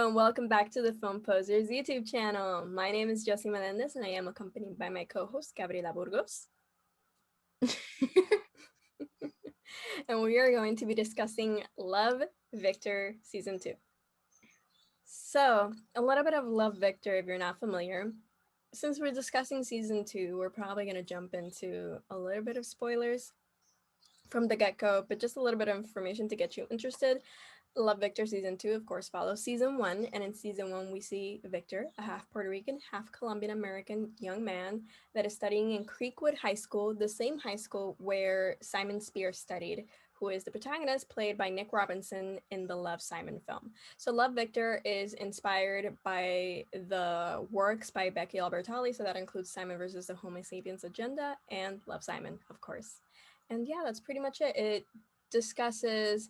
and welcome back to the Film Posers YouTube channel. My name is Josie Melendez, and I am accompanied by my co-host, Gabriela Burgos. And we are going to be discussing Love, Victor Season 2. So, a little bit of Love, Victor, if you're not familiar. Since we're discussing Season 2, we're probably going to jump into a little bit of spoilers from the get-go, but just a little bit of information to get you interested. Love, Victor Season 2, of course, follows Season 1, and in Season 1 we see Victor, a half Puerto Rican, half Colombian American young man that is studying in Creekwood High School, the same high school where Simon Spears studied, who is the protagonist played by Nick Robinson in the Love, Simon film. So Love, Victor is inspired by the works by Becky Albertalli, so that includes Simon versus the Homo Sapiens Agenda and Love, Simon, of course. And yeah, that's pretty much it. It discusses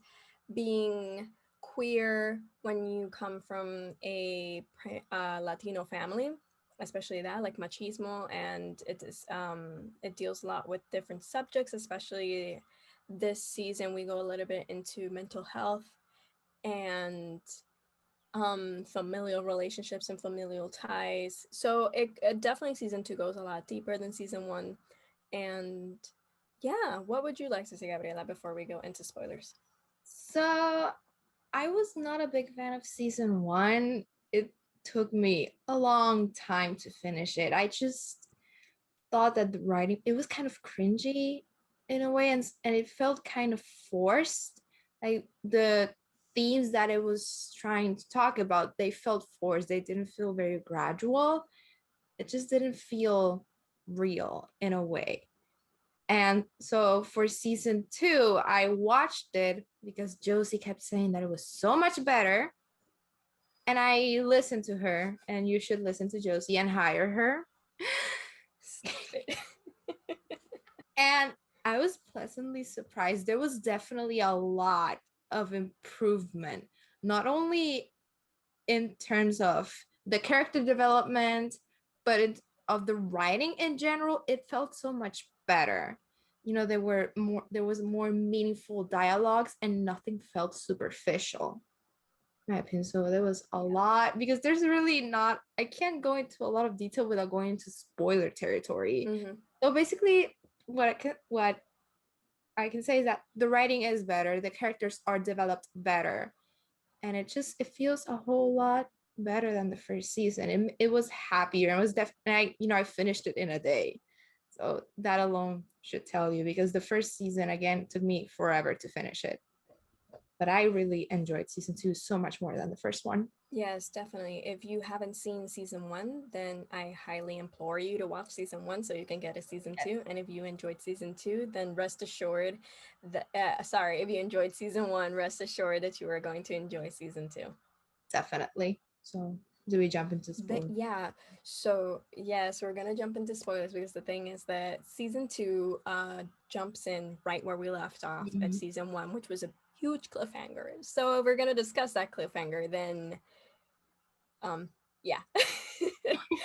being queer when you come from a Latino family, especially that, like machismo, and it deals a lot with different subjects. Especially this season, we go a little bit into mental health and familial relationships and familial ties. So it definitely Season 2 goes a lot deeper than Season 1. And yeah, what would you like to say, Gabriela, before we go into spoilers? So I was not a big fan of season one. It took me a long time to finish it. I just thought that the writing, it was kind of cringy in a way, and it felt kind of forced. Like the themes that it was trying to talk about, they felt forced. They didn't feel very gradual. It just didn't feel real in a way. And so for season two, I watched it because Josie kept saying that it was so much better. And I listened to her, and you should listen to Josie and hire her. Stop it. And I was pleasantly surprised. There was definitely a lot of improvement, not only in terms of the character development, but of the writing in general. It felt so much better. There was more meaningful dialogues, and nothing felt superficial, in my opinion. So there was a lot, because there's really not, I can't go into a lot of detail without going into spoiler territory. Mm-hmm. So basically, what I can say is that the writing is better, the characters are developed better, and it feels a whole lot better than the first season. It was happier. It was definitely, I finished it in a day. So that alone should tell you, because the first season, again, took me forever to finish it. But I really enjoyed season two so much more than the first one. Yes, definitely. If you haven't seen Season 1, then I highly implore you to watch Season 1 so you can get a Season 2. And if you enjoyed Season 2, then rest assured that, if you enjoyed Season 1, rest assured that you are going to enjoy Season 2. Definitely. So do we jump into But spoilers? yeah, so yes, we're gonna jump into spoilers because the thing is that Season 2 jumps in right where we left off at Season 1, which was a huge cliffhanger. So if we're gonna discuss that cliffhanger, then yeah.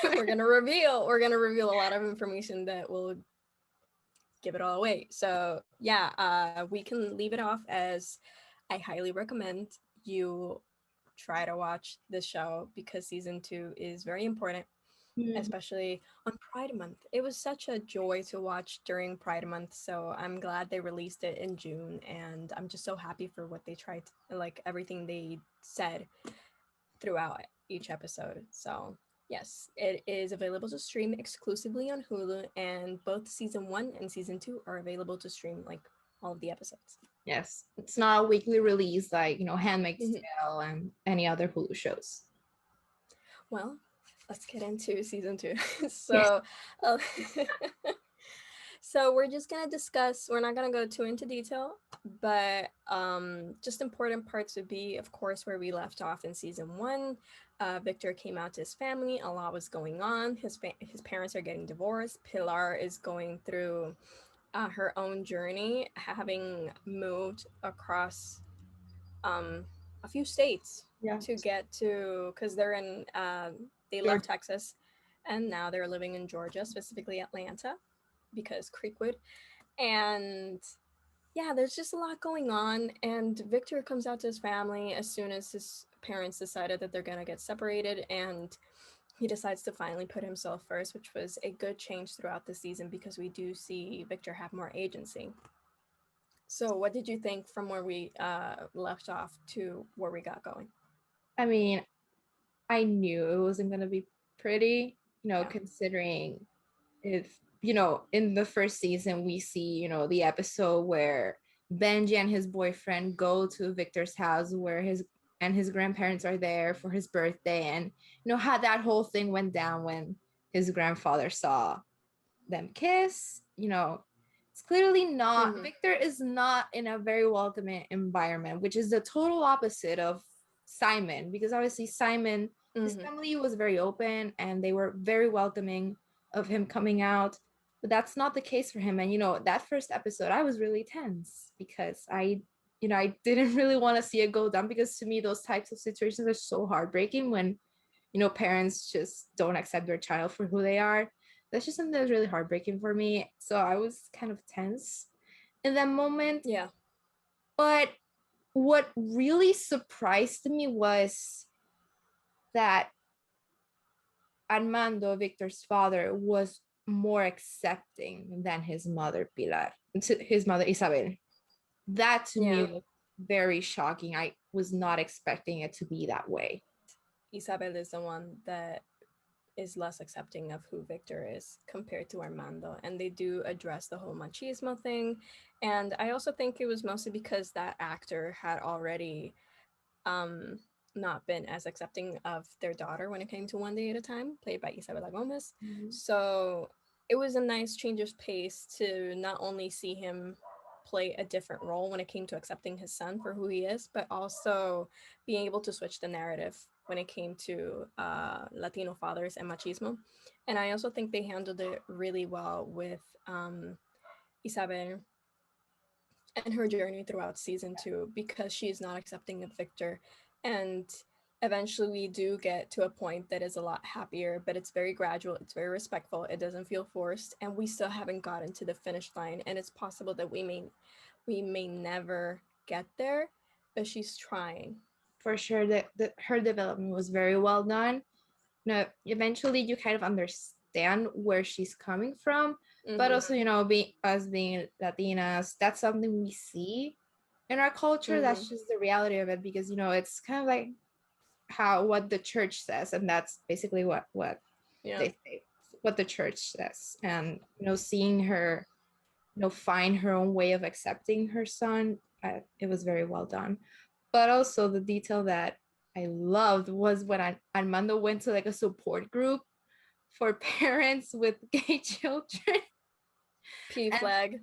we're gonna reveal a lot of information that will give it all away. So yeah, we can leave it off as I highly recommend you try to watch this show because Season 2 is very important, especially on Pride Month. It was such a joy to watch during Pride Month, so I'm glad they released it in June, and I'm just so happy for what they tried, like everything they said throughout each episode. So yes, it is available to stream exclusively on Hulu, and both Season 1 and Season 2 are available to stream, like all of the episodes. Yes, it's not a weekly release like, Handmaid's Tale and any other Hulu shows. Well, let's get into Season 2. Yes. So, so we're just gonna discuss. We're not gonna go too into detail, but just important parts would be, of course, where we left off in Season 1. Victor came out to his family. A lot was going on. His parents are getting divorced. Pilar is going through her own journey, having moved across a few states to get to, because they're in they left Texas and now they're living in Georgia, specifically Atlanta, because Creekwood. And yeah, there's just a lot going on, and Victor comes out to his family as soon as his parents decided that they're gonna get separated, and he decides to finally put himself first, which was a good change throughout the season because we do see Victor have more agency. So, what did you think from where we left off to where we got going? I mean, I knew it wasn't going to be pretty, Yeah. considering if, in the first season, we see, the episode where Benji and his boyfriend go to Victor's house where his grandparents are there for his birthday, and, how that whole thing went down when his grandfather saw them kiss. It's clearly not, Victor is not in a very welcoming environment, which is the total opposite of Simon, because obviously Simon, his family was very open and they were very welcoming of him coming out, but that's not the case for him. And that first episode I was really tense because I didn't really want to see it go down, because to me those types of situations are so heartbreaking when parents just don't accept their child for who they are. That's just something that was really heartbreaking for me. So I was kind of tense in that moment. Yeah. But what really surprised me was that Armando, Victor's father, was more accepting than his mother, Pilar, his mother, Isabel. That to me was very shocking. I was not expecting it to be that way. Isabel is the one that is less accepting of who Victor is compared to Armando. And they do address the whole machismo thing. And I also think it was mostly because that actor had already not been as accepting of their daughter when it came to One Day at a Time, played by Isabela Gomez. So it was a nice change of pace to not only see him play a different role when it came to accepting his son for who he is, but also being able to switch the narrative when it came to Latino fathers and machismo. And I also think they handled it really well with Isabel and her journey throughout season 2, because she's not accepting of Victor. And eventually we do get to a point that is a lot happier, but it's very gradual, it's very respectful, it doesn't feel forced, and we still haven't gotten to the finish line. And it's possible that we may never get there, but she's trying. For sure, that her development was very well done. Eventually you kind of understand where she's coming from, but also being Latinas, that's something we see in our culture. That's just the reality of it, because it's kind of like what the church says, and that's basically what they say, what the church says. And seeing her find her own way of accepting her son, it was very well done. But also the detail that I loved was when Armando went to like a support group for parents with gay children. Flag.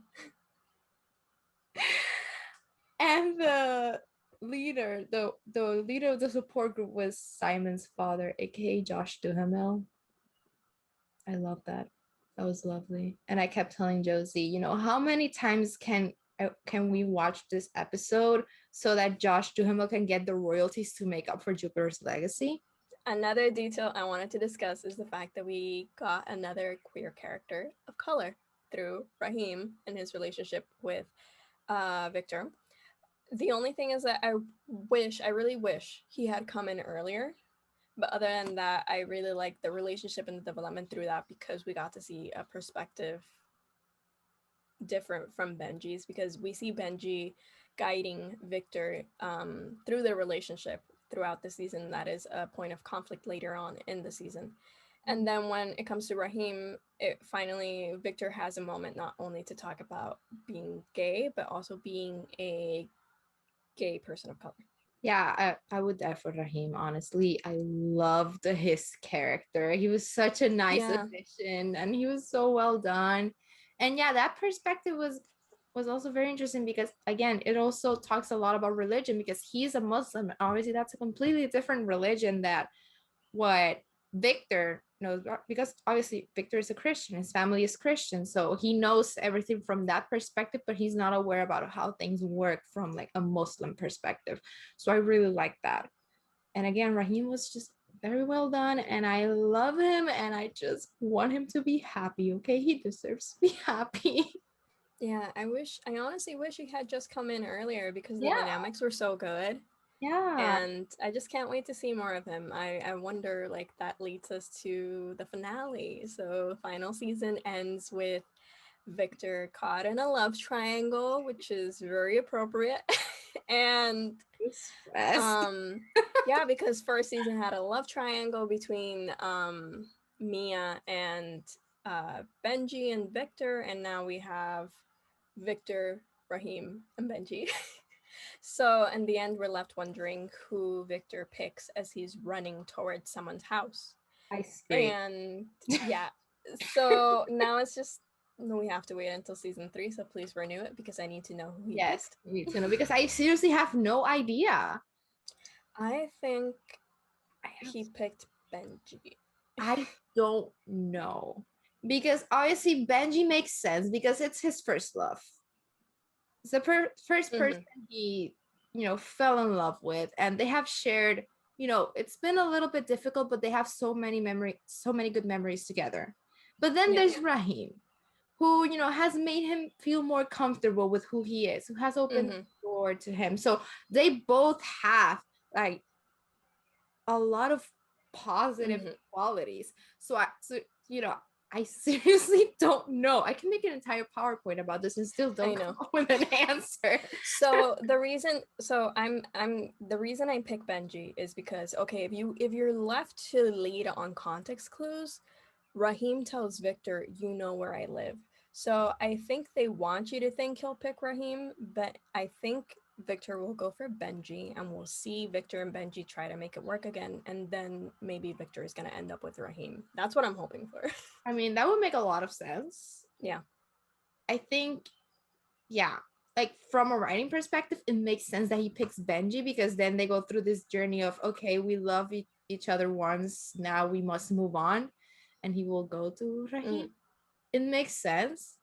And the leader of the support group was Simon's father, aka Josh Duhamel. I love that. That was lovely. And I kept telling Josie, how many times can we watch this episode so that Josh Duhamel can get the royalties to make up for Jupiter's Legacy? Another detail I wanted to discuss is the fact that we got another queer character of color through Raheem and his relationship with Victor. The only thing is that I really wish he had come in earlier. But other than that, I really like the relationship and the development through that, because we got to see a perspective different from Benji's, because we see Benji guiding Victor through their relationship throughout the season. That is a point of conflict later on in the season. And then when it comes to Raheem, finally Victor has a moment not only to talk about being gay, but also being a gay person of color. Yeah, I would die for Raheem, honestly. I loved his character. He was such a nice addition, and he was so well done. And yeah, that perspective was also very interesting, because again, it also talks a lot about religion, because he's a Muslim. Obviously, that's a completely different religion that what Victor knows, because obviously Victor is a Christian, his family is Christian, so he knows everything from that perspective, but he's not aware about how things work from like a Muslim perspective. So I really like that. And again, Raheem was just very well done, and I love him, and I just want him to be happy. Okay, he deserves to be happy. Yeah, I honestly wish he had just come in earlier, because the dynamics were so good. Yeah. And I just can't wait to see more of him. I wonder, like, that leads us to the finale. So final season ends with Victor caught in a love triangle, which is very appropriate. And Stress. yeah, because first season had a love triangle between Mia and Benji and Victor, and now we have Victor, Rahim, and Benji. So in the end, we're left wondering who Victor picks as he's running towards someone's house. Ice cream. And yeah, so now it's just we have to wait until season 3. So please renew it because I need to know who he Yes, picked. you need to know because I seriously have no idea. I think I have he picked Benji. I don't know. Because obviously Benji makes sense because it's his first love. It's the first person he, fell in love with, and they have shared, it's been a little bit difficult, but they have so many good memories together. But then there's Rahim, who, has made him feel more comfortable with who he is, who has opened the door to him. So they both have like a lot of positive qualities. I seriously don't know. I can make an entire PowerPoint about this and still don't come up with an answer. So the reason the reason I pick Benji is because, okay, if you're left to lead on context clues, Rahim tells Victor, "You know where I live." So I think they want you to think he'll pick Rahim, but I think Victor will go for Benji, and we'll see Victor and Benji try to make it work again, and then maybe Victor is going to end up with Rahim. That's what I'm hoping for. I mean, that would make a lot of sense. Yeah. I think, yeah, like from a writing perspective, it makes sense that he picks Benji because then they go through this journey of, okay, we love each other once, now we must move on, and he will go to Rahim. It makes sense.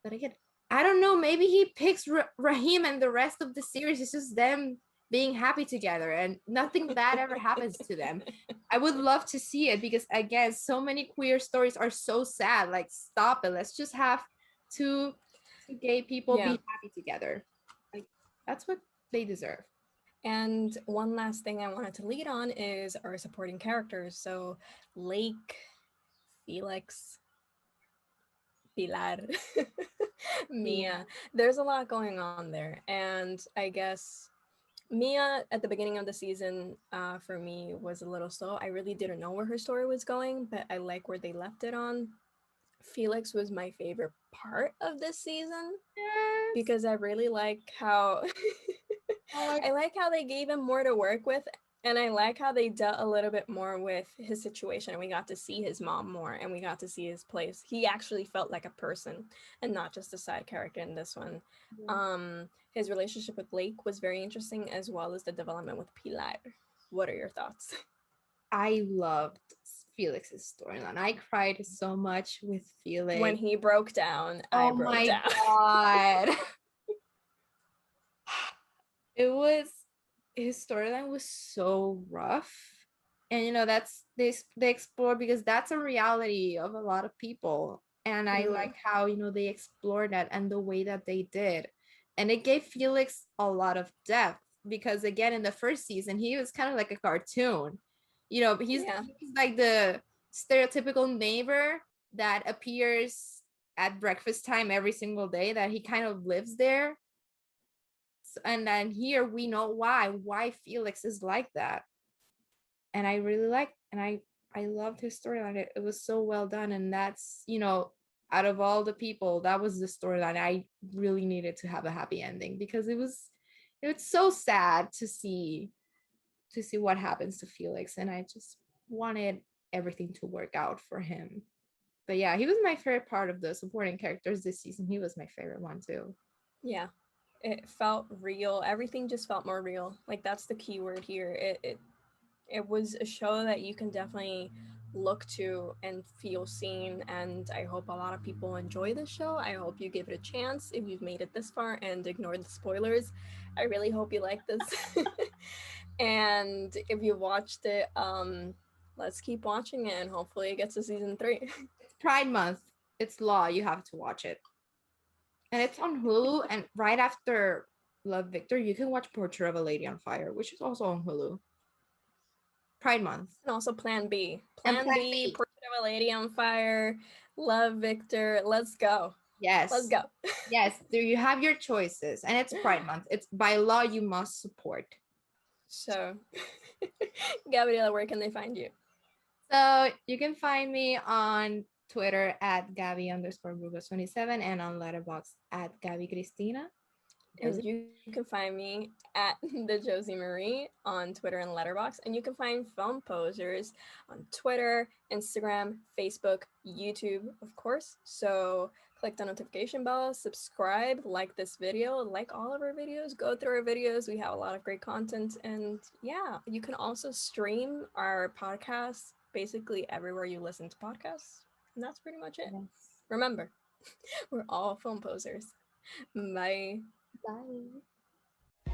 But again, I don't know, maybe he picks Rahim and the rest of the series is just them being happy together and nothing bad ever happens to them. I would love to see it because again, so many queer stories are so sad. Like, stop it. Let's just have two gay people be happy together. Like, that's what they deserve. And one last thing I wanted to lead on is our supporting characters. So Lake, Felix, Pilar, Mia. There's a lot going on there. And I guess Mia at the beginning of the season for me was a little slow. I really didn't know where her story was going, but I like where they left it on. Felix was my favorite part of this season because I really like how I like how they gave him more to work with, and I like how they dealt a little bit more with his situation. We got to see his mom more, and we got to see his place. He actually felt like a person and not just a side character in this one. His relationship with Lake was very interesting, as well as the development with Pilar. What are your thoughts? I loved Felix's storyline. I cried so much with Felix. When he broke down, I broke down. God. His storyline was so rough. And that's they explore because that's a reality of a lot of people. And I like how, they explored that and the way that they did. And it gave Felix a lot of depth because again, in the first season, he was kind of like a cartoon. He's like the stereotypical neighbor that appears at breakfast time every single day, that he kind of lives there. And then here we know why Felix is like that. And I really liked, and I loved his storyline. It was so well done. And that's, out of all the people, that was the storyline I really needed to have a happy ending because it's so sad to see what happens to Felix. And I just wanted everything to work out for him. But yeah, he was my favorite part of the supporting characters this season. He was my favorite one too. Yeah, it felt real. Everything just felt more real. Like, that's the key word here. It was a show that you can definitely look to and feel seen, and I hope a lot of people enjoy the show. I hope you give it a chance if you've made it this far and ignored the spoilers. I really hope you like this. And if you watched it, let's keep watching it and hopefully it gets to season 3. It's Pride Month. It's law. You have to watch it. And it's on Hulu, and right after Love Victor, you can watch Portrait of a Lady on Fire, which is also on Hulu. Pride Month. And also Plan B. And Plan Plan B, B. Portrait of a Lady on Fire, Love Victor. Let's go. Yes. Let's go. Yes, there you have your choices. And it's Pride Month. It's by law you must support. So, Gabriela, where can they find you? So you can find me on Twitter at Gabby_Burgos27 and on Letterboxd at Gabby Cristina. And you can find me at the Josie Marie on Twitter and Letterboxd. And you can find Film Posers on Twitter, Instagram, Facebook, YouTube, of course. So click the notification bell, subscribe, like this video, like all of our videos, go through our videos. We have a lot of great content. And yeah, you can also stream our podcasts basically everywhere you listen to podcasts. And that's pretty much it. Yes. Remember, we're all film posers. Bye. Bye.